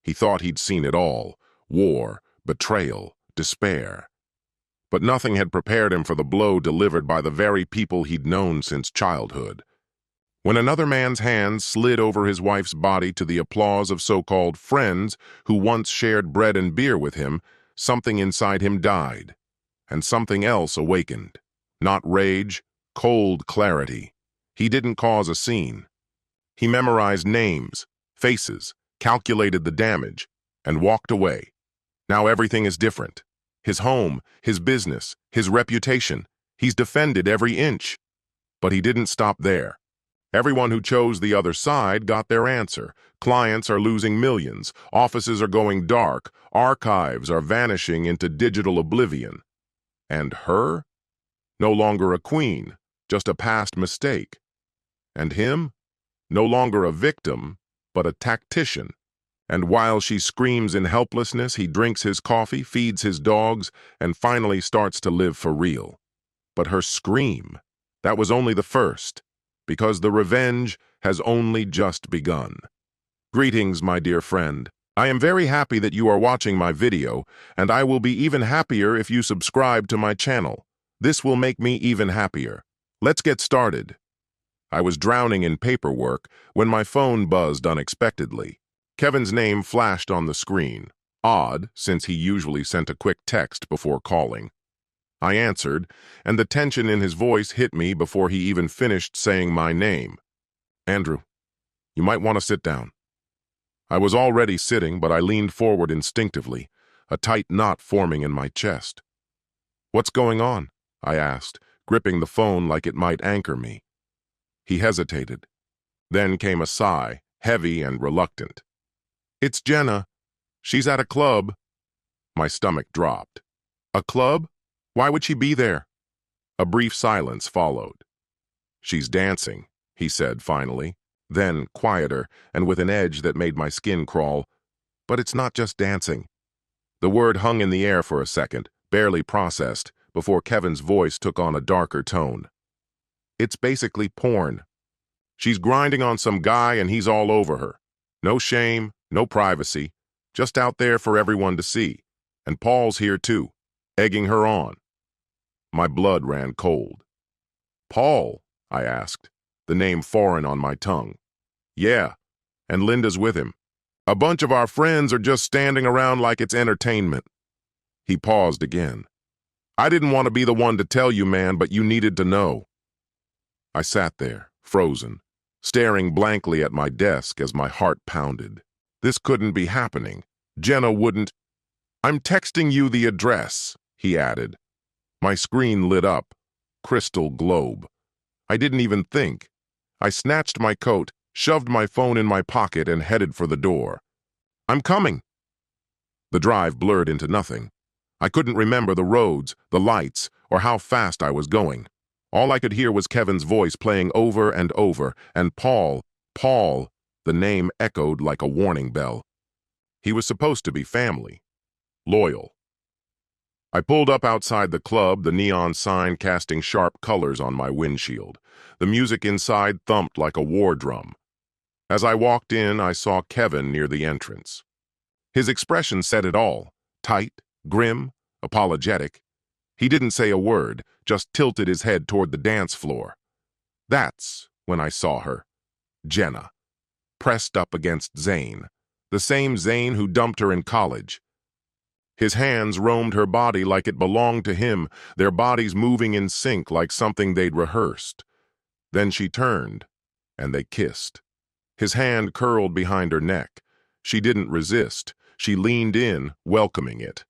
He thought he'd seen it all: war, betrayal, despair. But nothing had prepared him for the blow delivered by the very people he'd known since childhood. When another man's hands slid over his wife's body to the applause of so-called friends who once shared bread and beer with him, something inside him died, and something else awakened. Not rage, cold clarity. He didn't cause a scene. He memorized names, faces, calculated the damage, and walked away. Now everything is different. His home, his business, his reputation. He's defended every inch. But he didn't stop there. Everyone who chose the other side got their answer. Clients are losing millions. Offices are going dark. Archives are vanishing into digital oblivion. And her? No longer a queen, just a past mistake. And him? No longer a victim, but a tactician. And while she screams in helplessness, he drinks his coffee, feeds his dogs, and finally starts to live for real. But her scream, that was only the first, because the revenge has only just begun. Greetings, my dear friend. I am very happy that you are watching my video, and I will be even happier if you subscribe to my channel. This will make me even happier. Let's get started. I was drowning in paperwork when my phone buzzed unexpectedly. Kevin's name flashed on the screen. Odd, since he usually sent a quick text before calling. I answered, and the tension in his voice hit me before he even finished saying my name. Andrew, you might want to sit down. I was already sitting, but I leaned forward instinctively, a tight knot forming in my chest. What's going on? I asked, gripping the phone like it might anchor me. He hesitated. Then came a sigh, heavy and reluctant. It's Jenna. She's at a club. My stomach dropped. A club? Why would she be there? A brief silence followed. She's dancing, he said finally, then quieter and with an edge that made my skin crawl. But it's not just dancing. The word hung in the air for a second, barely processed, before Kevin's voice took on a darker tone. It's basically porn. She's grinding on some guy and he's all over her. No shame, no privacy, just out there for everyone to see. And Paul's here too, egging her on. My blood ran cold. Paul? I asked, the name foreign on my tongue. Yeah, and Linda's with him. A bunch of our friends are just standing around like it's entertainment. He paused again. I didn't want to be the one to tell you, man, but you needed to know. I sat there, frozen, staring blankly at my desk as my heart pounded. This couldn't be happening. Jenna wouldn't. I'm texting you the address, he added. My screen lit up. Crystal globe. I didn't even think. I snatched my coat, shoved my phone in my pocket, and headed for the door. I'm coming. The drive blurred into nothing. I couldn't remember the roads, the lights, or how fast I was going. All I could hear was Kevin's voice playing over and over, and Paul, the name echoed like a warning bell. He was supposed to be family. Loyal. I pulled up outside the club, the neon sign casting sharp colors on my windshield. The music inside thumped like a war drum. As I walked in, I saw Kevin near the entrance. His expression said it all. Tight, grim, apologetic. He didn't say a word, just tilted his head toward the dance floor. That's when I saw her. Jenna. Pressed up against Zane. The same Zane who dumped her in college. His hands roamed her body like it belonged to him, their bodies moving in sync like something they'd rehearsed. Then she turned, and they kissed. His hand curled behind her neck. She didn't resist. She leaned in, welcoming it.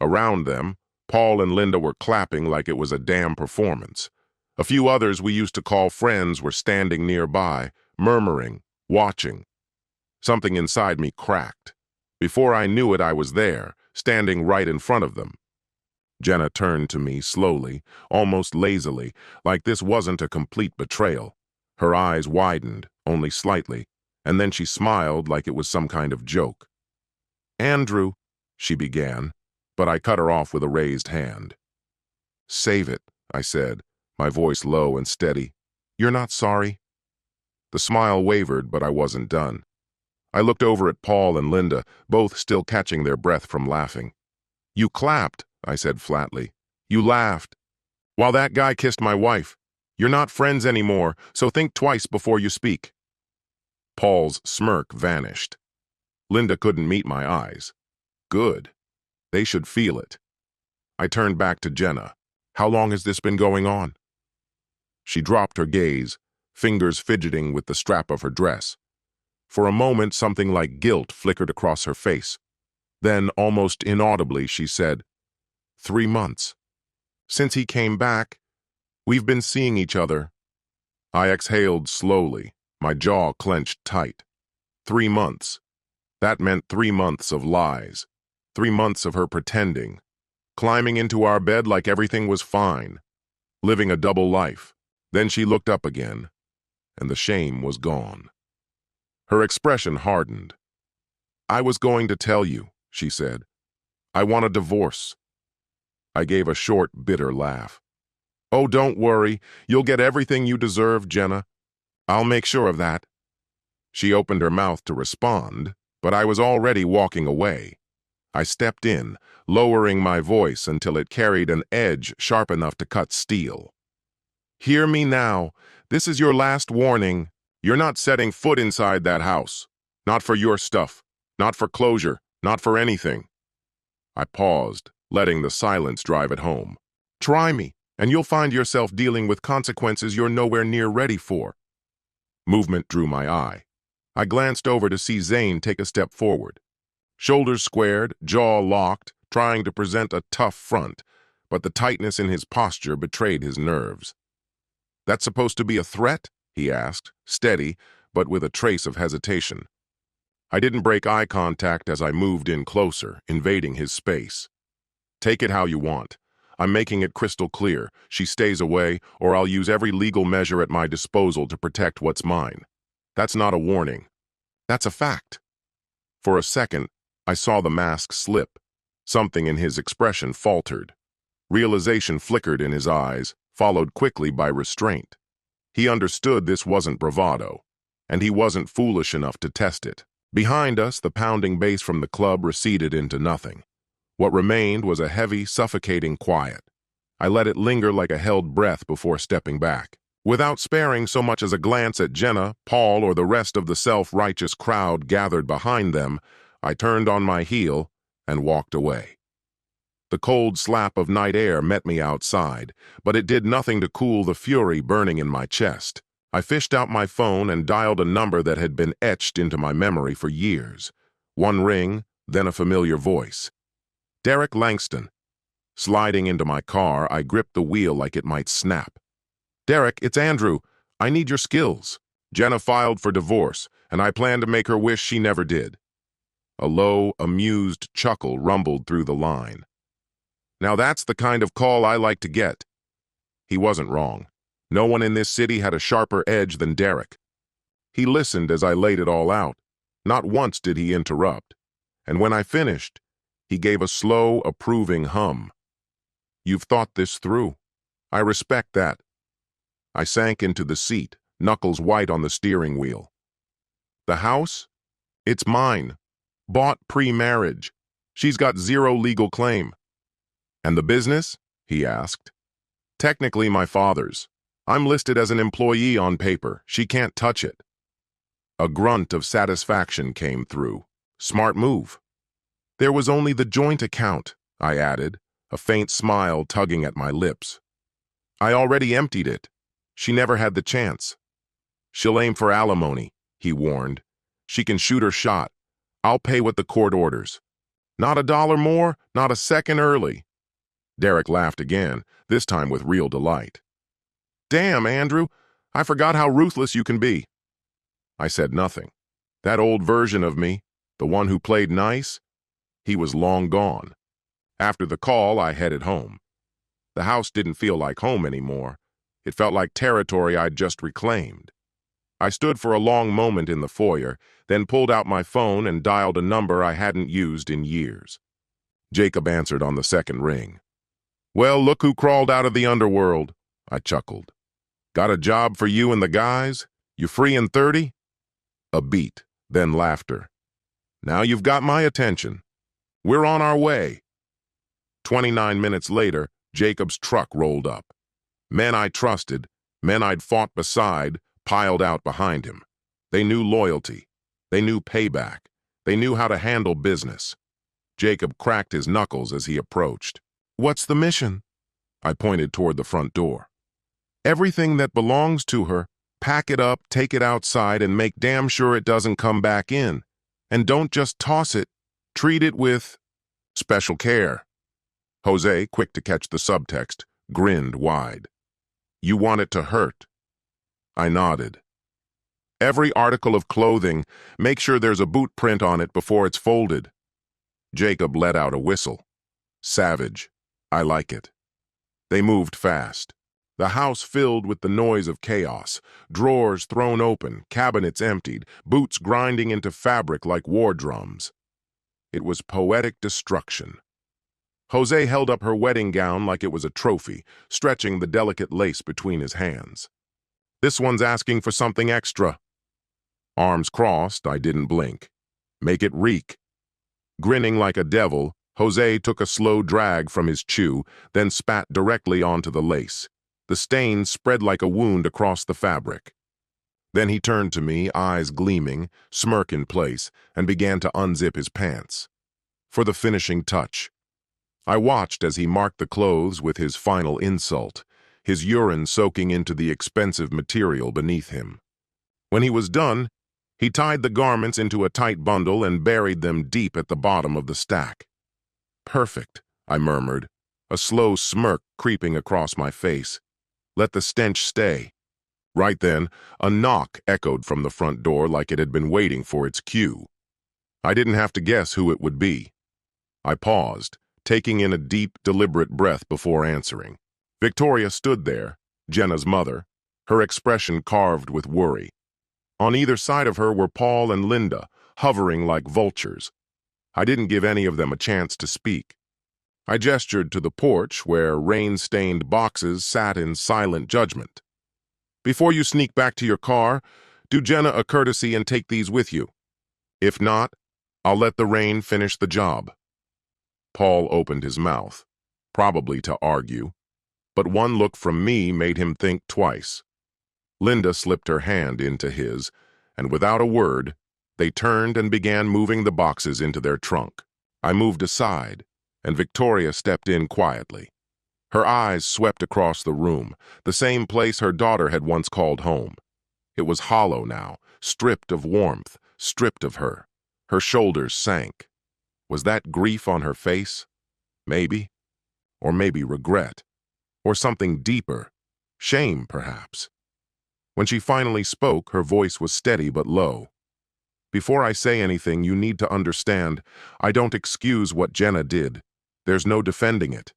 Around them, Paul and Linda were clapping like it was a damn performance. A few others we used to call friends were standing nearby, murmuring, watching. Something inside me cracked. Before I knew it, I was there, standing right in front of them. Jenna turned to me slowly, almost lazily, like this wasn't a complete betrayal. Her eyes widened, only slightly, and then she smiled like it was some kind of joke. Andrew, she began, but I cut her off with a raised hand. Save it, I said, my voice low and steady. You're not sorry? The smile wavered, but I wasn't done. I looked over at Paul and Linda, both still catching their breath from laughing. "You clapped," I said flatly. "You laughed. While that guy kissed my wife. You're not friends anymore, so think twice before you speak." Paul's smirk vanished. Linda couldn't meet my eyes. Good. They should feel it. I turned back to Jenna. "How long has this been going on?" She dropped her gaze, fingers fidgeting with the strap of her dress. For a moment, something like guilt flickered across her face. Then, almost inaudibly, she said, 3 months. Since he came back, we've been seeing each other." I exhaled slowly, my jaw clenched tight. 3 months. That meant 3 months of lies. 3 months of her pretending. Climbing into our bed like everything was fine. Living a double life. Then she looked up again, and the shame was gone. Her expression hardened. "I was going to tell you," she said. "I want a divorce." I gave a short, bitter laugh. "Oh, don't worry. You'll get everything you deserve, Jenna. I'll make sure of that." She opened her mouth to respond, but I was already walking away. I stepped in, lowering my voice until it carried an edge sharp enough to cut steel. "Hear me now. This is your last warning. You're not setting foot inside that house. Not for your stuff. Not for closure. Not for anything." I paused, letting the silence drive it home. "Try me, and you'll find yourself dealing with consequences you're nowhere near ready for." Movement drew my eye. I glanced over to see Zane take a step forward. Shoulders squared, jaw locked, trying to present a tough front, but the tightness in his posture betrayed his nerves. "That's supposed to be a threat?" he asked, steady, but with a trace of hesitation. I didn't break eye contact as I moved in closer, invading his space. "Take it how you want. I'm making it crystal clear. She stays away, or I'll use every legal measure at my disposal to protect what's mine. That's not a warning. That's a fact." For a second, I saw the mask slip. Something in his expression faltered. Realization flickered in his eyes, followed quickly by restraint. He understood this wasn't bravado, and he wasn't foolish enough to test it. Behind us, the pounding bass from the club receded into nothing. What remained was a heavy, suffocating quiet. I let it linger like a held breath before stepping back. Without sparing so much as a glance at Jenna, Paul, or the rest of the self-righteous crowd gathered behind them, I turned on my heel and walked away. The cold slap of night air met me outside, but it did nothing to cool the fury burning in my chest. I fished out my phone and dialed a number that had been etched into my memory for years. One ring, then a familiar voice. Derek Langston. Sliding into my car, I gripped the wheel like it might snap. "Derek, it's Andrew. I need your skills. Jenna filed for divorce, and I plan to make her wish she never did." A low, amused chuckle rumbled through the line. "Now that's the kind of call I like to get." He wasn't wrong. No one in this city had a sharper edge than Derek. He listened as I laid it all out. Not once did he interrupt. And when I finished, he gave a slow, approving hum. "You've thought this through. I respect that." I sank into the seat, knuckles white on the steering wheel. "The house? It's mine. Bought pre-marriage. She's got zero legal claim." "And the business?" he asked. "Technically my father's. I'm listed as an employee on paper. She can't touch it." A grunt of satisfaction came through. Smart move. "There was only the joint account," I added, a faint smile tugging at my lips. "I already emptied it. She never had the chance." "She'll aim for alimony," he warned. "She can shoot her shot. I'll pay what the court orders. Not a dollar more, not a second early." Derek laughed again, this time with real delight. "Damn, Andrew, I forgot how ruthless you can be." I said nothing. That old version of me, the one who played nice, he was long gone. After the call, I headed home. The house didn't feel like home anymore. It felt like territory I'd just reclaimed. I stood for a long moment in the foyer, then pulled out my phone and dialed a number I hadn't used in years. Jacob answered on the second ring. "Well, look who crawled out of the underworld," I chuckled. "Got a job for you and the guys? You free in 30? A beat. Then laughter. Now you've got my attention. We're on our way. 29 minutes later, Jacob's truck rolled up. Men I trusted, men I'd fought beside, piled out behind him. They knew loyalty. They knew payback. They knew how to handle business. Jacob cracked his knuckles as he approached. "What's the mission?" I pointed toward the front door. "Everything that belongs to her, pack it up, take it outside, and make damn sure it doesn't come back in. And don't just toss it. Treat it with special care." Jose, quick to catch the subtext, grinned wide. "You want it to hurt?" I nodded. "Every article of clothing, make sure there's a boot print on it before it's folded." Jacob let out a whistle. Savage. I like it. They moved fast. The house filled with the noise of chaos, drawers thrown open, cabinets emptied, boots grinding into fabric like war drums. It was poetic destruction. Jose held up her wedding gown like it was a trophy, stretching the delicate lace between his hands. "This one's asking for something extra." Arms crossed, I didn't blink. "Make it reek." Grinning like a devil, Jose took a slow drag from his chew, then spat directly onto the lace. The stain spread like a wound across the fabric. Then he turned to me, eyes gleaming, smirk in place, and began to unzip his pants. For the finishing touch. I watched as he marked the clothes with his final insult, his urine soaking into the expensive material beneath him. When he was done, he tied the garments into a tight bundle and buried them deep at the bottom of the stack. "Perfect," I murmured, a slow smirk creeping across my face. "Let the stench stay." Right then, a knock echoed from the front door like it had been waiting for its cue. I didn't have to guess who it would be. I paused, taking in a deep, deliberate breath before answering. Victoria stood there, Jenna's mother, her expression carved with worry. On either side of her were Paul and Linda, hovering like vultures. I didn't give any of them a chance to speak. I gestured to the porch where rain-stained boxes sat in silent judgment. "Before you sneak back to your car, do Jenna a courtesy and take these with you. If not, I'll let the rain finish the job." Paul opened his mouth, probably to argue, but one look from me made him think twice. Linda slipped her hand into his, and without a word, they turned and began moving the boxes into their trunk. I moved aside, and Victoria stepped in quietly. Her eyes swept across the room, the same place her daughter had once called home. It was hollow now, stripped of warmth, stripped of her. Her shoulders sank. Was that grief on her face? Maybe. Or maybe regret. Or something deeper. Shame, perhaps. When she finally spoke, her voice was steady but low. "Before I say anything, you need to understand, I don't excuse what Jenna did. There's no defending it."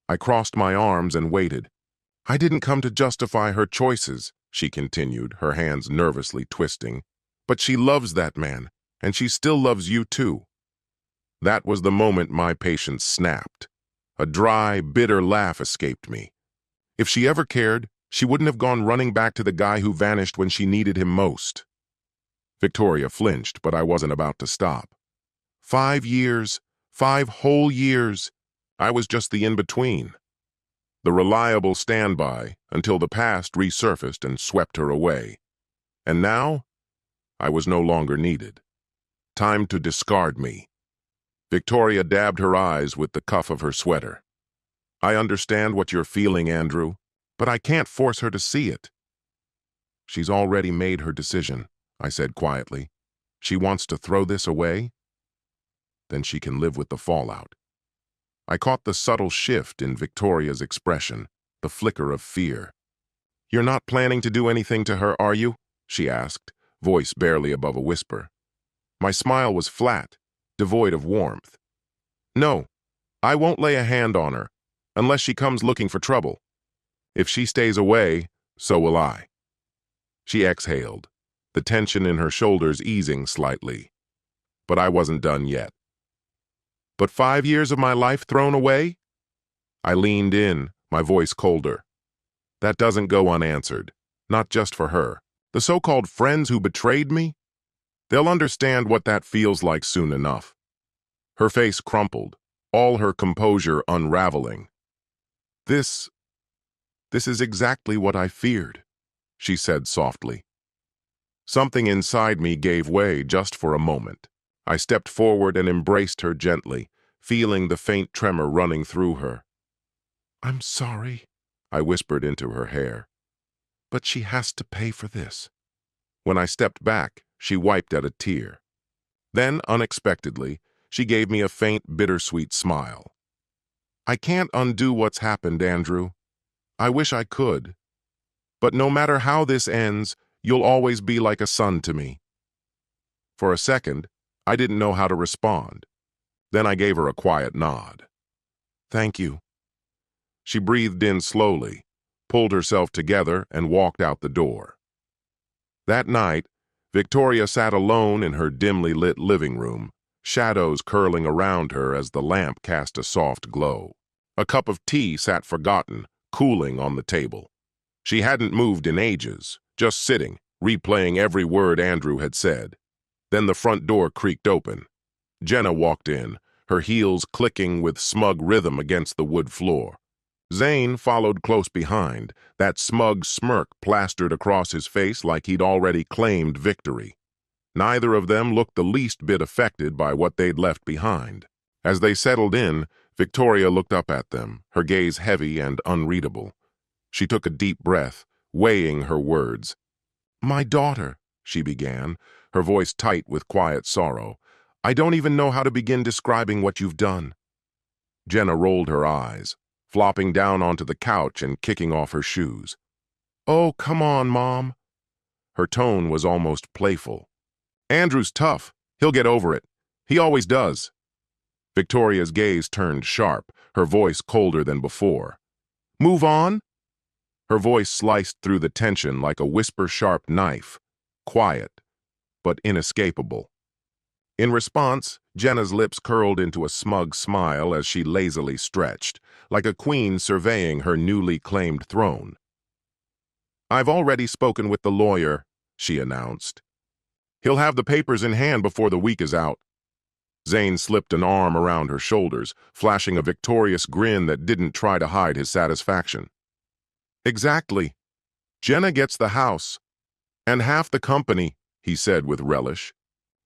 I crossed my arms and waited. "I didn't come to justify her choices," she continued, her hands nervously twisting. "But she loves that man, and she still loves you too." That was the moment my patience snapped. A dry, bitter laugh escaped me. If she ever cared, she wouldn't have gone running back to the guy who vanished when she needed him most. Victoria flinched, but I wasn't about to stop. 5 years, 5 whole years. I was just the in-between. The reliable standby until the past resurfaced and swept her away. And now, I was no longer needed. Time to discard me. Victoria dabbed her eyes with the cuff of her sweater. "I understand what you're feeling, Andrew, but I can't force her to see it." "She's already made her decision," I said quietly. "She wants to throw this away? Then she can live with the fallout." I caught the subtle shift in Victoria's expression, the flicker of fear. "You're not planning to do anything to her, are you?" she asked, voice barely above a whisper. My smile was flat, devoid of warmth. "No, I won't lay a hand on her, unless she comes looking for trouble. If she stays away, so will I." She exhaled, the tension in her shoulders easing slightly. But I wasn't done yet. "But 5 years of my life thrown away?" I leaned in, my voice colder. "That doesn't go unanswered, not just for her. The so-called friends who betrayed me? They'll understand what that feels like soon enough. Her face crumpled, all her composure unraveling. This is exactly what I feared, she said softly. Something inside me gave way just for a moment. I stepped forward and embraced her gently, feeling the faint tremor running through her. I'm sorry, I whispered into her hair, but she has to pay for this. When I stepped back, she wiped at a tear. Then, unexpectedly, she gave me a faint, bittersweet smile. I can't undo what's happened, Andrew. I wish I could. But no matter how this ends, you'll always be like a son to me. For a second, I didn't know how to respond. Then I gave her a quiet nod. Thank you. She breathed in slowly, pulled herself together, and walked out the door. That night, Victoria sat alone in her dimly lit living room, shadows curling around her as the lamp cast a soft glow. A cup of tea sat forgotten, cooling on the table. She hadn't moved in ages, just sitting, replaying every word Andrew had said. Then the front door creaked open. Jenna walked in, her heels clicking with smug rhythm against the wood floor. Zane followed close behind, that smug smirk plastered across his face like he'd already claimed victory. Neither of them looked the least bit affected by what they'd left behind. As they settled in, Victoria looked up at them, her gaze heavy and unreadable. She took a deep breath, weighing her words. My daughter, she began, her voice tight with quiet sorrow. I don't even know how to begin describing what you've done. Jenna rolled her eyes, flopping down onto the couch and kicking off her shoes. Oh, come on, Mom. Her tone was almost playful. Andrew's tough. He'll get over it. He always does. Victoria's gaze turned sharp, her voice colder than before. Move on? Her voice sliced through the tension like a whisper-sharp knife, quiet, but inescapable. In response, Jenna's lips curled into a smug smile as she lazily stretched, like a queen surveying her newly claimed throne. I've already spoken with the lawyer, she announced. He'll have the papers in hand before the week is out. Zane slipped an arm around her shoulders, flashing a victorious grin that didn't try to hide his satisfaction. Exactly. Jenna gets the house. And half the company, he said with relish.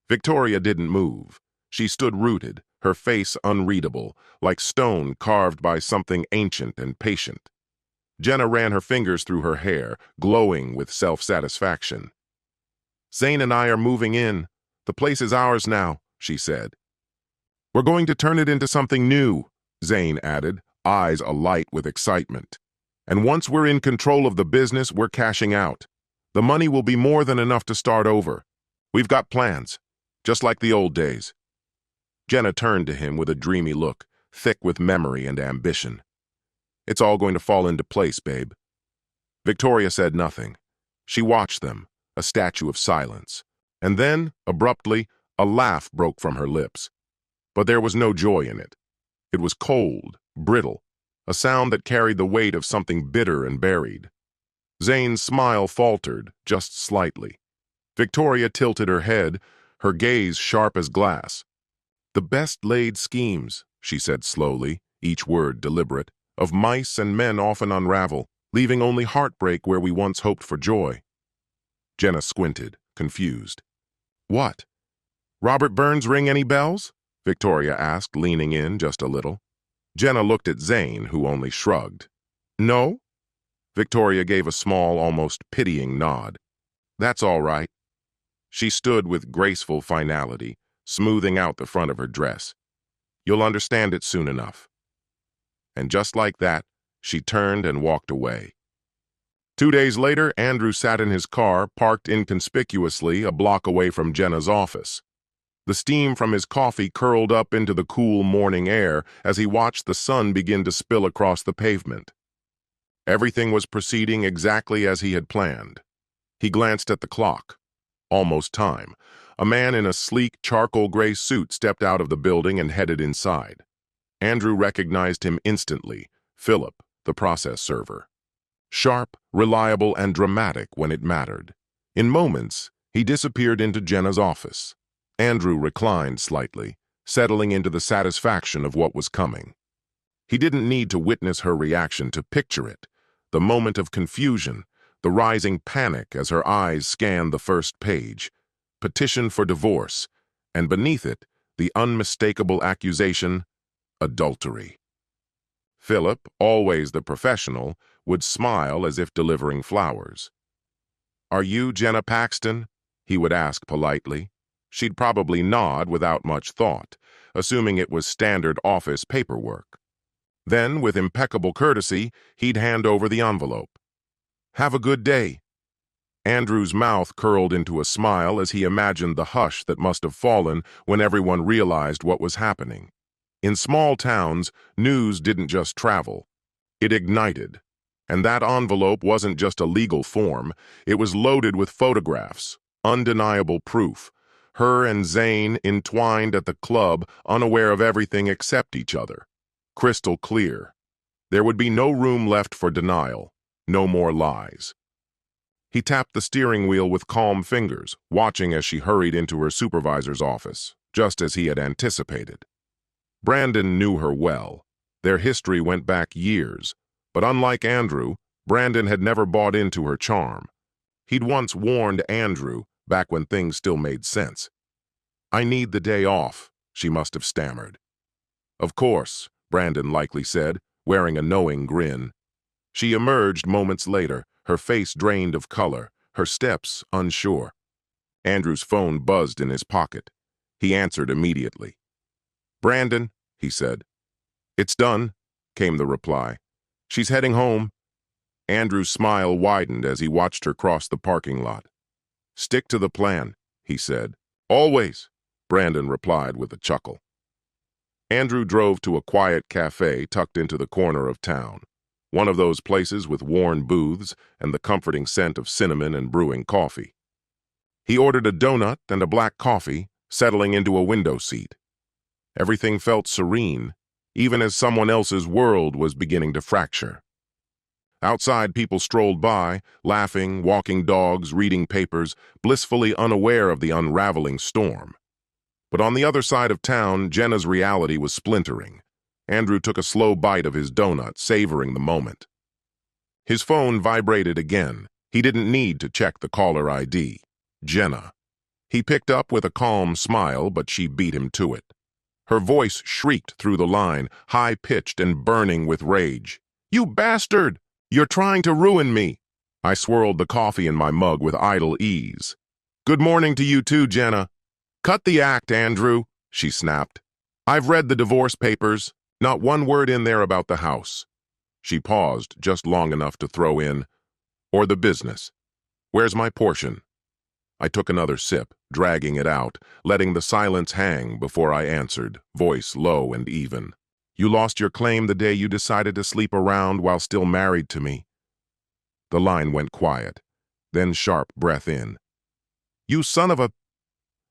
Victoria didn't move. She stood rooted, her face unreadable, like stone carved by something ancient and patient. Jenna ran her fingers through her hair, glowing with self-satisfaction. Zane and I are moving in. The place is ours now, she said. We're going to turn it into something new, Zane added, eyes alight with excitement. And once we're in control of the business, we're cashing out. The money will be more than enough to start over. We've got plans, just like the old days. Jenna turned to him with a dreamy look, thick with memory and ambition. It's all going to fall into place, babe. Victoria said nothing. She watched them, a statue of silence. And then, abruptly, a laugh broke from her lips. But there was no joy in it. It was cold, brittle, a sound that carried the weight of something bitter and buried. Zane's smile faltered, just slightly. Victoria tilted her head, her gaze sharp as glass. The best-laid schemes, she said slowly, each word deliberate, of mice and men often unravel, leaving only heartbreak where we once hoped for joy. Jenna squinted, confused. What? Robert Burns ring any bells? Victoria asked, leaning in just a little. Jenna looked at Zane, who only shrugged. No? Victoria gave a small, almost pitying nod. That's all right. She stood with graceful finality, smoothing out the front of her dress. You'll understand it soon enough. And just like that, she turned and walked away. 2 days later, Andrew sat in his car, parked inconspicuously a block away from Jenna's office. The steam from his coffee curled up into the cool morning air as he watched the sun begin to spill across the pavement. Everything was proceeding exactly as he had planned. He glanced at the clock. Almost time. A man in a sleek, charcoal gray suit stepped out of the building and headed inside. Andrew recognized him instantly, Philip, the process server. Sharp, reliable, and dramatic when it mattered. In moments, He disappeared into Jenna's office. Andrew reclined slightly, settling into the satisfaction of what was coming. He didn't need to witness her reaction to picture it, the moment of confusion, the rising panic as her eyes scanned the first page, petition for divorce, and beneath it, the unmistakable accusation, adultery. Philip, always the professional, would smile as if delivering flowers. "Are you Jenna Paxton?" he would ask politely. She'd probably nod without much thought, assuming it was standard office paperwork. Then, with impeccable courtesy, he'd hand over the envelope. "Have a good day." Andrew's mouth curled into a smile as he imagined the hush that must have fallen when everyone realized what was happening. In small towns, news didn't just travel. It ignited. And that envelope wasn't just a legal form. It was loaded with photographs, undeniable proof. Her and Zane entwined at the club, unaware of everything except each other. Crystal clear. There would be no room left for denial, no more lies. He tapped the steering wheel with calm fingers, watching as she hurried into her supervisor's office, just as he had anticipated. Brandon knew her well. Their history went back years, but unlike Andrew, Brandon had never bought into her charm. He'd once warned Andrew, back when things still made sense. "I need the day off," she must have stammered. "Of course," Brandon likely said, wearing a knowing grin. She emerged moments later, her face drained of color, her steps unsure. Andrew's phone buzzed in his pocket. He answered immediately. "Brandon," he said. "It's done," came the reply. "She's heading home." Andrew's smile widened as he watched her cross the parking lot. "Stick to the plan," he said. "Always," Brandon replied with a chuckle. Andrew drove to a quiet cafe tucked into the corner of town, one of those places with worn booths and the comforting scent of cinnamon and brewing coffee. He ordered a donut and a black coffee, settling into a window seat. Everything felt serene, even as someone else's world was beginning to fracture. Outside, people strolled by, laughing, walking dogs, reading papers, blissfully unaware of the unraveling storm. But on the other side of town, Jenna's reality was splintering. Andrew took a slow bite of his donut, savoring the moment. His phone vibrated again. He didn't need to check the caller ID. Jenna. He picked up with a calm smile, but she beat him to it. Her voice shrieked through the line, high-pitched and burning with rage. "You bastard! You're trying to ruin me!" I swirled the coffee in my mug with idle ease. "Good morning to you too, Jenna." "Cut the act, Andrew," she snapped. "I've read the divorce papers. Not one word in there about the house." She paused just long enough to throw in, "Or the business. Where's my portion?" I took another sip, dragging it out, letting the silence hang before I answered, voice low and even. "You lost your claim the day you decided to sleep around while still married to me." The line went quiet, then sharp breath in. "You son of a—"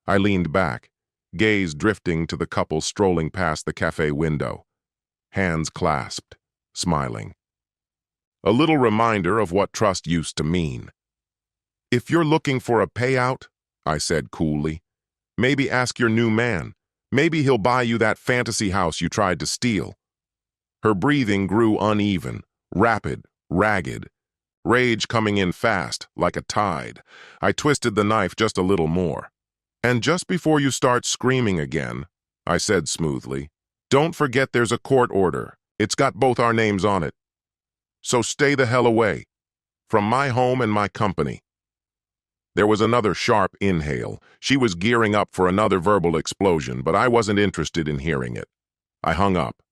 I leaned back, gaze drifting to the couple strolling past the cafe window. Hands clasped, smiling. A little reminder of what trust used to mean. "If you're looking for a payout," I said coolly, "maybe ask your new man. Maybe he'll buy you that fantasy house you tried to steal." Her breathing grew uneven, rapid, ragged, rage coming in fast, like a tide. I twisted the knife just a little more. "And just before you start screaming again," I said smoothly, "don't forget there's a court order. It's got both our names on it. So stay the hell away. From my home and my company." There was another sharp inhale. She was gearing up for another verbal explosion, but I wasn't interested in hearing it. I hung up,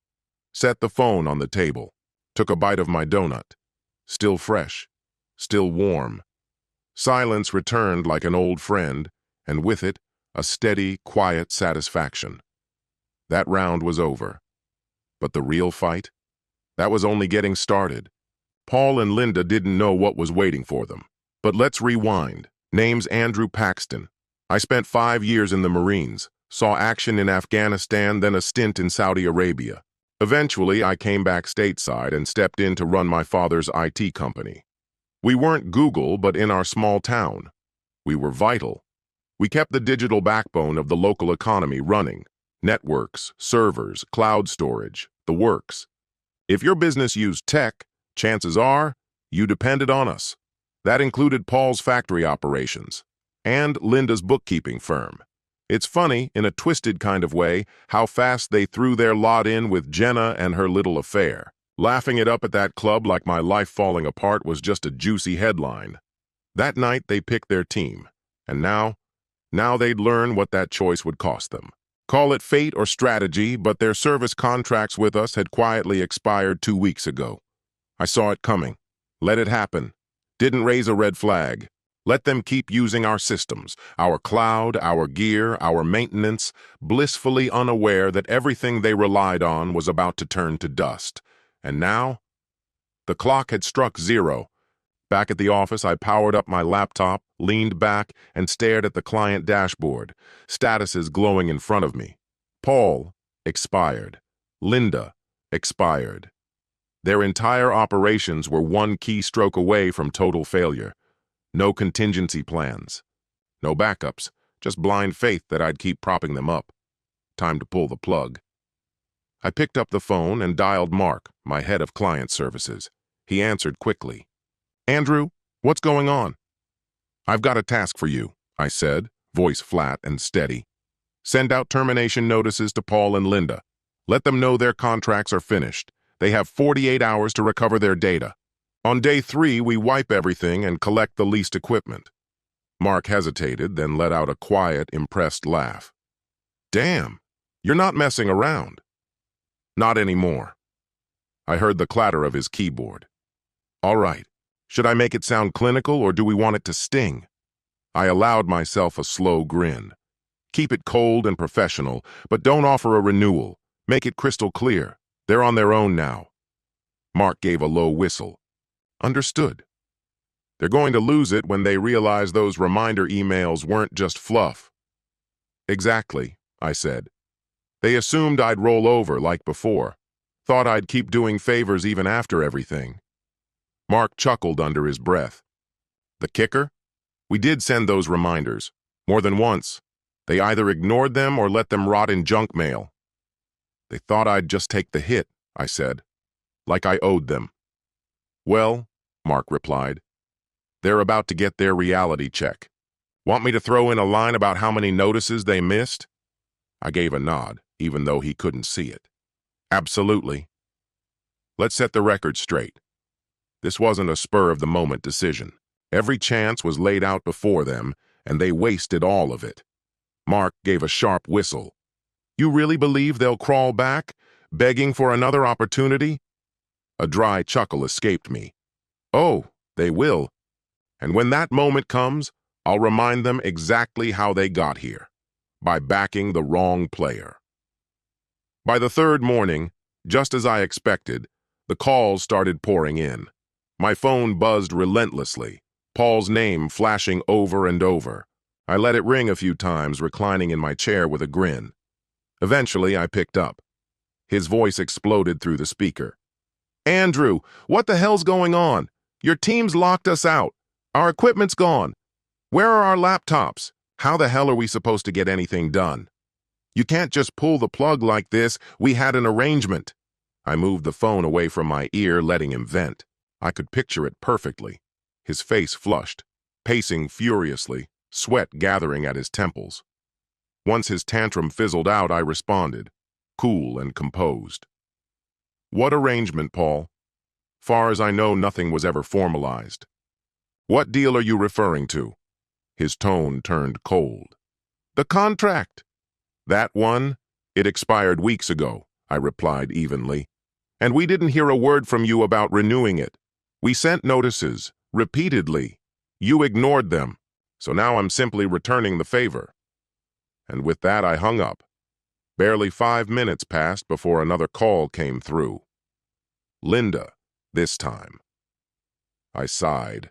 set the phone on the table, took a bite of my donut. Still fresh, still warm. Silence returned like an old friend, and with it, a steady, quiet satisfaction. That round was over. But the real fight? That was only getting started. Paul and Linda didn't know what was waiting for them. But let's rewind. Name's Andrew Paxton. I spent 5 years in the Marines, saw action in Afghanistan, then a stint in Saudi Arabia. Eventually, I came back stateside and stepped in to run my father's IT company. We weren't Google, but in our small town. We were vital, We kept the digital backbone of the local economy running. Networks, servers, cloud storage, the works. If your business used tech, chances are you depended on us. That included Paul's factory operations and Linda's bookkeeping firm. It's funny, in a twisted kind of way, how fast they threw their lot in with Jenna and her little affair. Laughing it up at that club like my life falling apart was just a juicy headline. That night they picked their team, and now they'd learn what that choice would cost them. Call it fate or strategy, but their service contracts with us had quietly expired 2 weeks ago. I saw it coming. Let it happen. Didn't raise a red flag. Let them keep using our systems, our cloud, our gear, our maintenance, blissfully unaware that everything they relied on was about to turn to dust. And now? The clock had struck 0. Back at the office, I powered up my laptop, leaned back, and stared at the client dashboard, statuses glowing in front of me. Paul, expired. Linda, expired. Their entire operations were one keystroke away from total failure. No contingency plans. No backups, just blind faith that I'd keep propping them up. Time to pull the plug. I picked up the phone and dialed Mark, my head of client services. He answered quickly. "Andrew, what's going on?" "I've got a task for you," I said, voice flat and steady. "Send out termination notices to Paul and Linda. Let them know their contracts are finished. They have 48 hours to recover their data. On day 3, we wipe everything and collect the leased equipment." Mark hesitated, then let out a quiet, impressed laugh. "Damn, you're not messing around." "Not anymore." I heard the clatter of his keyboard. "All right. Should I make it sound clinical, or do we want it to sting?" I allowed myself a slow grin. "Keep it cold and professional, but don't offer a renewal. Make it crystal clear. They're on their own now." Mark gave a low whistle. "Understood. They're going to lose it when they realize those reminder emails weren't just fluff." "Exactly," I said. "They assumed I'd roll over like before. Thought I'd keep doing favors even after everything." Mark chuckled under his breath. "The kicker? We did send those reminders. More than once. They either ignored them or let them rot in junk mail." "They thought I'd just take the hit," I said. "Like I owed them." "Well," Mark replied, "they're about to get their reality check. Want me to throw in a line about how many notices they missed?" I gave a nod, even though he couldn't see it. "Absolutely. Let's set the record straight. This wasn't a spur-of-the-moment decision. Every chance was laid out before them, and they wasted all of it." Mark gave a sharp whistle. "You really believe they'll crawl back, begging for another opportunity?" A dry chuckle escaped me. "Oh, they will. And when that moment comes, I'll remind them exactly how they got here. By backing the wrong player." By the 3rd morning, just as I expected, the calls started pouring in. My phone buzzed relentlessly, Paul's name flashing over and over. I let it ring a few times, reclining in my chair with a grin. Eventually, I picked up. His voice exploded through the speaker. "Andrew, what the hell's going on? Your team's locked us out. Our equipment's gone. Where are our laptops? How the hell are we supposed to get anything done? You can't just pull the plug like this. We had an arrangement." I moved the phone away from my ear, letting him vent. I could picture it perfectly. His face flushed, pacing furiously, sweat gathering at his temples. Once his tantrum fizzled out, I responded, cool and composed. "What arrangement, Paul? Far as I know, nothing was ever formalized." "What deal are you referring to?" His tone turned cold. "The contract." "That one? It expired weeks ago," I replied evenly. "And we didn't hear a word from you about renewing it. We sent notices, repeatedly. You ignored them, so now I'm simply returning the favor." And with that, I hung up. Barely 5 minutes passed before another call came through. Linda, this time. I sighed.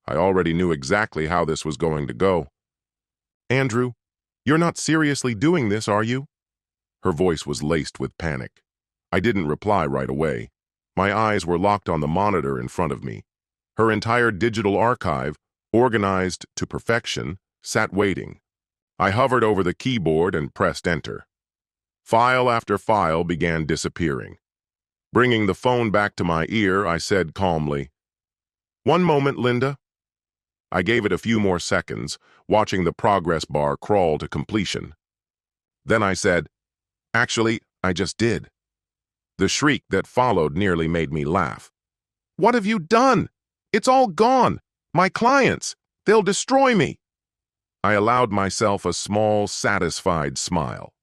I already knew exactly how this was going to go. "Andrew, you're not seriously doing this, are you?" Her voice was laced with panic. I didn't reply right away. My eyes were locked on the monitor in front of me. Her entire digital archive, organized to perfection, sat waiting. I hovered over the keyboard and pressed enter. File after file began disappearing. Bringing the phone back to my ear, I said calmly, "One moment, Linda." I gave it a few more seconds, watching the progress bar crawl to completion. Then I said, "Actually, I just did." The shriek that followed nearly made me laugh. "What have you done? It's all gone. My clients. They'll destroy me." I allowed myself a small, satisfied smile.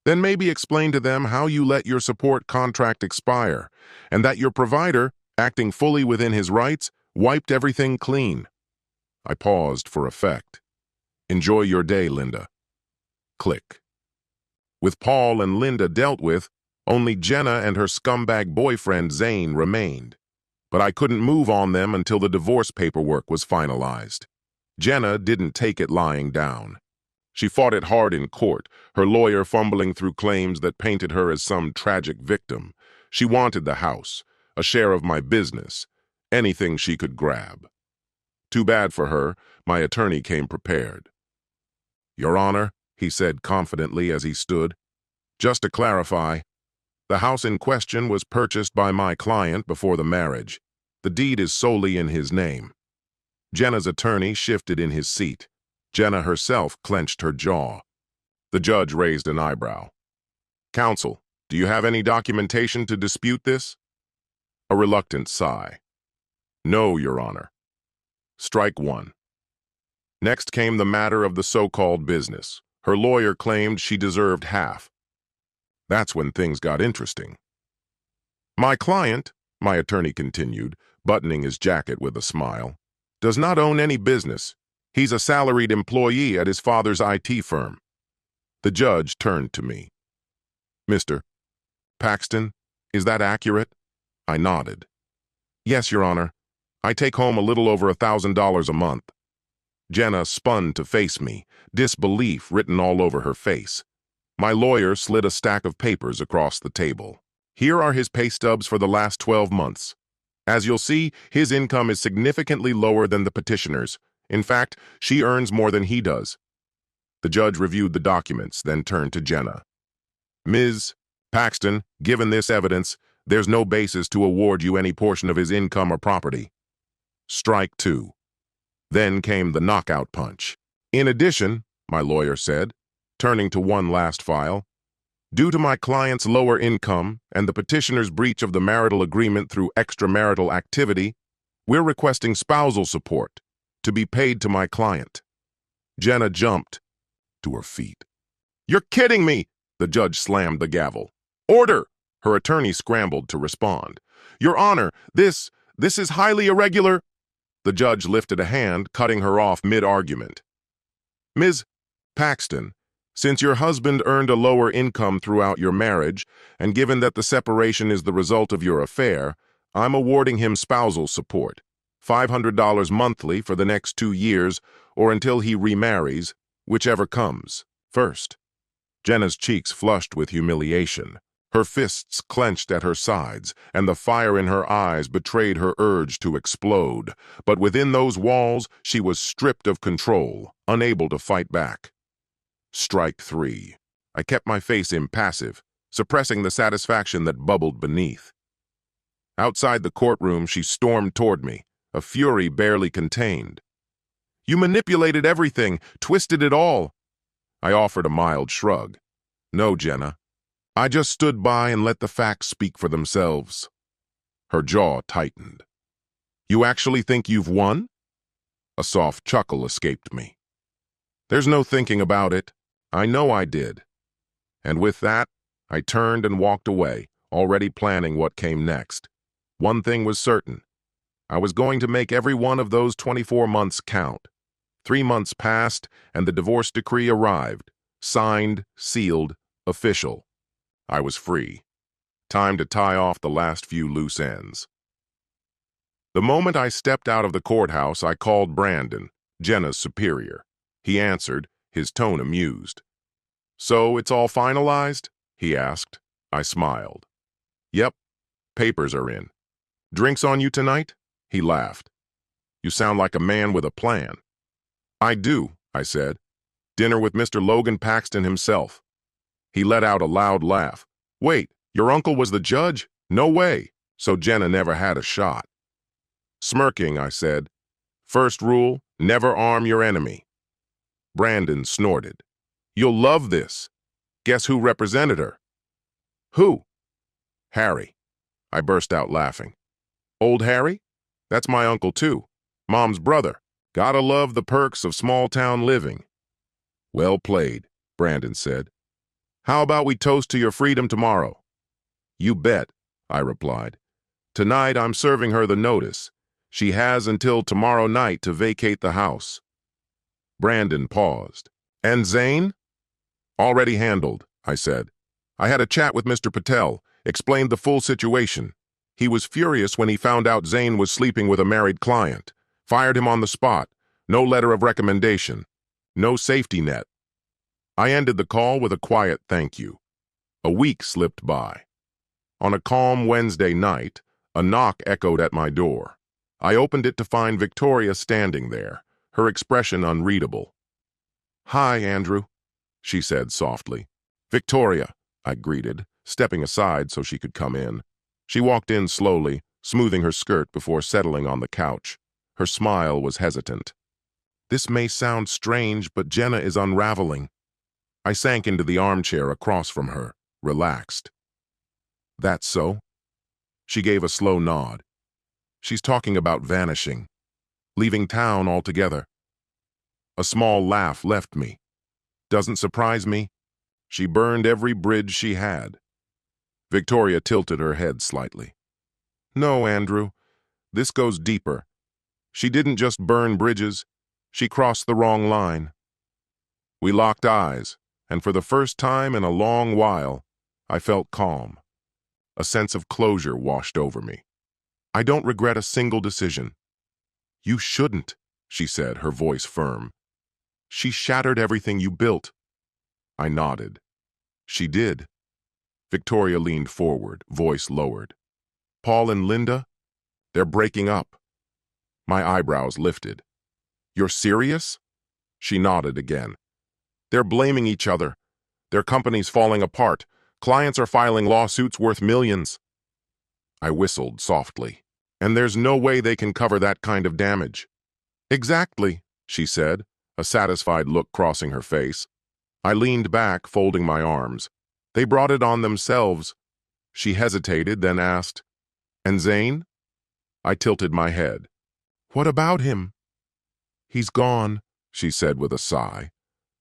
"Then maybe explain to them how you let your support contract expire, and that your provider, acting fully within his rights, wiped everything clean." I paused for effect. "Enjoy your day, Linda." Click. With Paul and Linda dealt with, only Jenna and her scumbag boyfriend Zane remained. But I couldn't move on them until the divorce paperwork was finalized. Jenna didn't take it lying down. She fought it hard in court, her lawyer fumbling through claims that painted her as some tragic victim. She wanted the house, a share of my business, anything she could grab. Too bad for her, my attorney came prepared. "Your Honor," he said confidently as he stood, "just to clarify, the house in question was purchased by my client before the marriage. The deed is solely in his name." Jenna's attorney shifted in his seat. Jenna herself clenched her jaw. The judge raised an eyebrow. "Counsel, do you have any documentation to dispute this?" A reluctant sigh. "No, Your Honor." Strike one. Next came the matter of the so-called business. Her lawyer claimed she deserved half. That's when things got interesting. "My client," my attorney continued, buttoning his jacket with a smile, "does not own any business. He's a salaried employee at his father's IT firm." The judge turned to me. "Mr. Paxton, is that accurate?" I nodded. "Yes, Your Honor. I take home a little over $1,000 a month." Jenna spun to face me, disbelief written all over her face. My lawyer slid a stack of papers across the table. "Here are his pay stubs for the last 12 months. As you'll see, his income is significantly lower than the petitioner's. In fact, she earns more than he does." The judge reviewed the documents, then turned to Jenna. "Ms. Paxton, given this evidence, there's no basis to award you any portion of his income or property." Strike two. Then came the knockout punch. "In addition," my lawyer said, turning to one last file, "due to my client's lower income and the petitioner's breach of the marital agreement through extramarital activity, we're requesting spousal support to be paid to my client." Jenna jumped to her feet. "You're kidding me!" The judge slammed the gavel. "Order!" Her attorney scrambled to respond. "Your Honor, this is highly irregular." The judge lifted a hand, cutting her off mid-argument. "Ms. Paxton, since your husband earned a lower income throughout your marriage, and given that the separation is the result of your affair, I'm awarding him spousal support, $500 monthly for the next 2 years or until he remarries, whichever comes first." Jenna's cheeks flushed with humiliation. Her fists clenched at her sides, and the fire in her eyes betrayed her urge to explode. But within those walls, she was stripped of control, unable to fight back. Strike three. I kept my face impassive, suppressing the satisfaction that bubbled beneath. Outside the courtroom, she stormed toward me, a fury barely contained. "You manipulated everything, twisted it all." I offered a mild shrug. "No, Jenna. I just stood by and let the facts speak for themselves." Her jaw tightened. "You actually think you've won?" A soft chuckle escaped me. "There's no thinking about it. I know I did." And with that, I turned and walked away, already planning what came next. One thing was certain. I was going to make every one of those 24 months count. 3 months passed, and the divorce decree arrived. Signed, sealed, official. I was free. Time to tie off the last few loose ends. The moment I stepped out of the courthouse, I called Brandon, Jenna's superior. He answered, his tone amused. "So it's all finalized?" he asked. I smiled. "Yep, papers are in. Drinks on you tonight?" He laughed. "You sound like a man with a plan." "I do," I said. Dinner with Mr. Logan Paxton himself. He let out a loud laugh. Wait, your uncle was the judge? No way. So Jenna never had a shot. Smirking, I said, first rule, never arm your enemy. Brandon snorted. You'll love this. Guess who represented her? Who? Harry. I burst out laughing. Old Harry? That's my uncle too. Mom's brother. Gotta love the perks of small-town living. Well played, Brandon said. How about we toast to your freedom tomorrow? You bet, I replied. Tonight I'm serving her the notice. She has until tomorrow night to vacate the house. Brandon paused. And Zane? Already handled, I said. I had a chat with Mr. Patel, explained the full situation. He was furious when he found out Zane was sleeping with a married client. Fired him on the spot. No letter of recommendation. No safety net. I ended the call with a quiet thank you. A week slipped by. On a calm Wednesday night, a knock echoed at my door. I opened it to find Victoria standing there, her expression unreadable. Hi, Andrew, she said softly. Victoria, I greeted, stepping aside so she could come in. She walked in slowly, smoothing her skirt before settling on the couch. Her smile was hesitant. This may sound strange, but Jenna is unraveling. I sank into the armchair across from her, relaxed. That's so? She gave a slow nod. She's talking about vanishing, leaving town altogether. A small laugh left me. Doesn't surprise me. She burned every bridge she had. Victoria tilted her head slightly. No, Andrew, this goes deeper. She didn't just burn bridges, she crossed the wrong line. We locked eyes, and for the first time in a long while, I felt calm. A sense of closure washed over me. I don't regret a single decision. You shouldn't, she said, her voice firm. She shattered everything you built. I nodded. She did. Victoria leaned forward, voice lowered. Paul and Linda? They're breaking up. My eyebrows lifted. You're serious? She nodded again. They're blaming each other. Their company's falling apart. Clients are filing lawsuits worth millions. I whistled softly. And there's no way they can cover that kind of damage. Exactly, she said, a satisfied look crossing her face. I leaned back, folding my arms. They brought it on themselves. She hesitated, then asked, And Zane? I tilted my head. What about him? He's gone, she said with a sigh.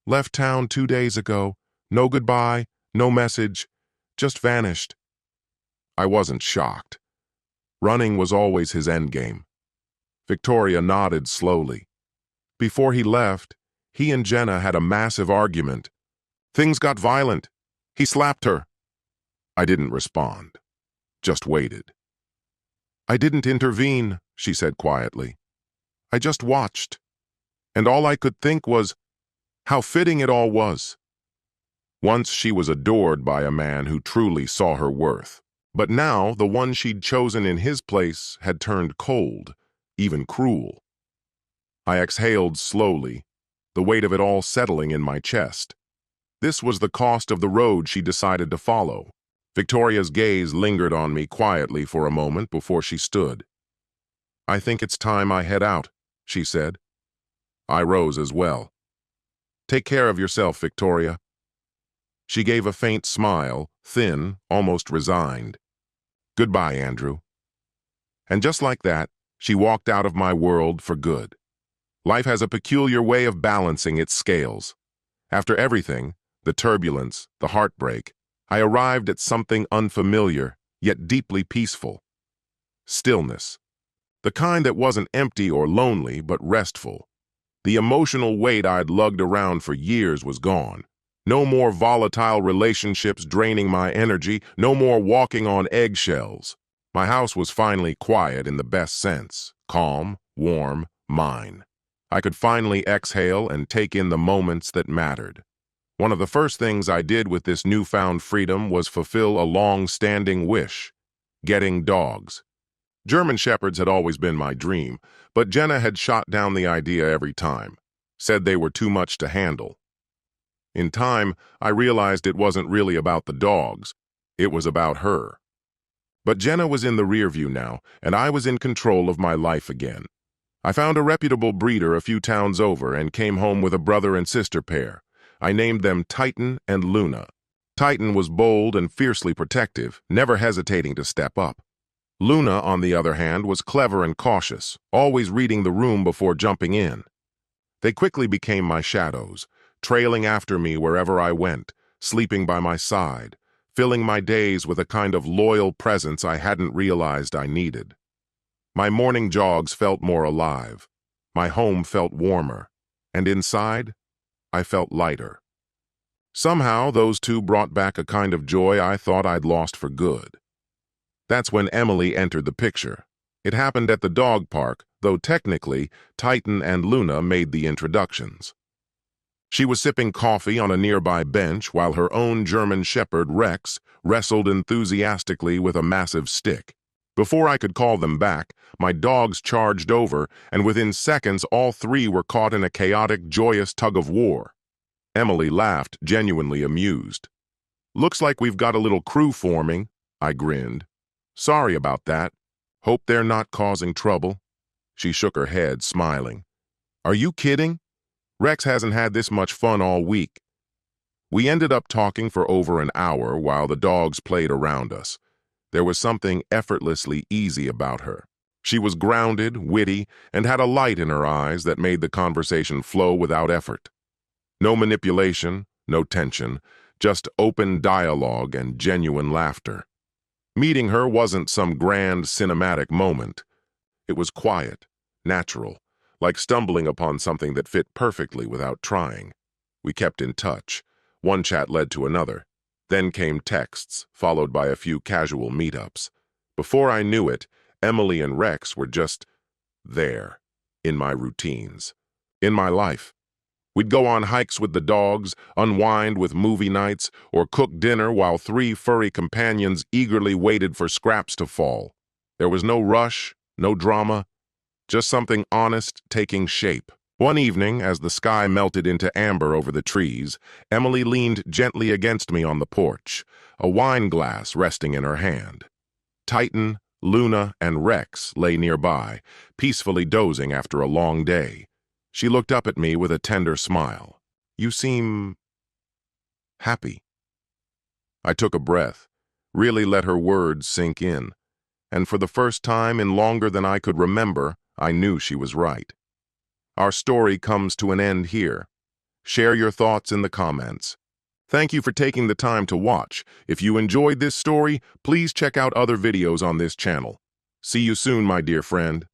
Left town 2 days ago. No goodbye, no message, just vanished. I wasn't shocked. Running was always his endgame. Victoria nodded slowly. Before he left, he and Jenna had a massive argument. Things got violent. He slapped her. I didn't respond, just waited. I didn't intervene, she said quietly. I just watched. And all I could think was how fitting it all was. Once she was adored by a man who truly saw her worth. But now the one she'd chosen in his place had turned cold, even cruel. I exhaled slowly, the weight of it all settling in my chest. This was the cost of the road she decided to follow. Victoria's gaze lingered on me quietly for a moment before she stood. I think it's time I head out, she said. I rose as well. Take care of yourself, Victoria. She gave a faint smile, thin, almost resigned. Goodbye, Andrew. And just like that, she walked out of my world for good. Life has a peculiar way of balancing its scales. After everything, the turbulence, the heartbreak, I arrived at something unfamiliar, yet deeply peaceful. Stillness. The kind that wasn't empty or lonely, but restful. The emotional weight I'd lugged around for years was gone. No more volatile relationships draining my energy, no more walking on eggshells. My house was finally quiet in the best sense, calm, warm, mine. I could finally exhale and take in the moments that mattered. One of the first things I did with this newfound freedom was fulfill a long-standing wish, getting dogs. German Shepherds had always been my dream, but Jenna had shot down the idea every time. said they were too much to handle. In time, I realized it wasn't really about the dogs. It was about her. But Jenna was in the rear view now, and I was in control of my life again. I found a reputable breeder a few towns over and came home with a brother and sister pair. I named them Titan and Luna. Titan was bold and fiercely protective, never hesitating to step up. Luna, on the other hand, was clever and cautious, always reading the room before jumping in. They quickly became my shadows, trailing after me wherever I went, sleeping by my side, filling my days with a kind of loyal presence I hadn't realized I needed. My morning jogs felt more alive. My home felt warmer. And inside, I felt lighter. Somehow, those two brought back a kind of joy I thought I'd lost for good. That's when Emily entered the picture. It happened at the dog park, though technically, Titan and Luna made the introductions. She was sipping coffee on a nearby bench while her own German shepherd, Rex, wrestled enthusiastically with a massive stick. Before I could call them back, my dogs charged over, and within seconds all three were caught in a chaotic, joyous tug-of-war. Emily laughed, genuinely amused. "Looks like we've got a little crew forming," I grinned. "Sorry about that. Hope they're not causing trouble." She shook her head, smiling. "Are you kidding? Rex hasn't had this much fun all week." We ended up talking for over an hour while the dogs played around us. There was something effortlessly easy about her. She was grounded, witty, and had a light in her eyes that made the conversation flow without effort. No manipulation, no tension, just open dialogue and genuine laughter. Meeting her wasn't some grand cinematic moment. It was quiet, natural, like stumbling upon something that fit perfectly without trying. We kept in touch. One chat led to another. Then came texts, followed by a few casual meetups. Before I knew it, Emily and Rex were just there, in my routines, in my life. We'd go on hikes with the dogs, unwind with movie nights, or cook dinner while three furry companions eagerly waited for scraps to fall. There was no rush, no drama, just something honest taking shape. One evening, as the sky melted into amber over the trees, Emily leaned gently against me on the porch, a wine glass resting in her hand. Titan, Luna, and Rex lay nearby, peacefully dozing after a long day. She looked up at me with a tender smile. "You seem happy." I took a breath, really let her words sink in, and for the first time in longer than I could remember, I knew she was right. Our story comes to an end here. Share your thoughts in the comments. Thank you for taking the time to watch. If you enjoyed this story, please check out other videos on this channel. See you soon, my dear friend.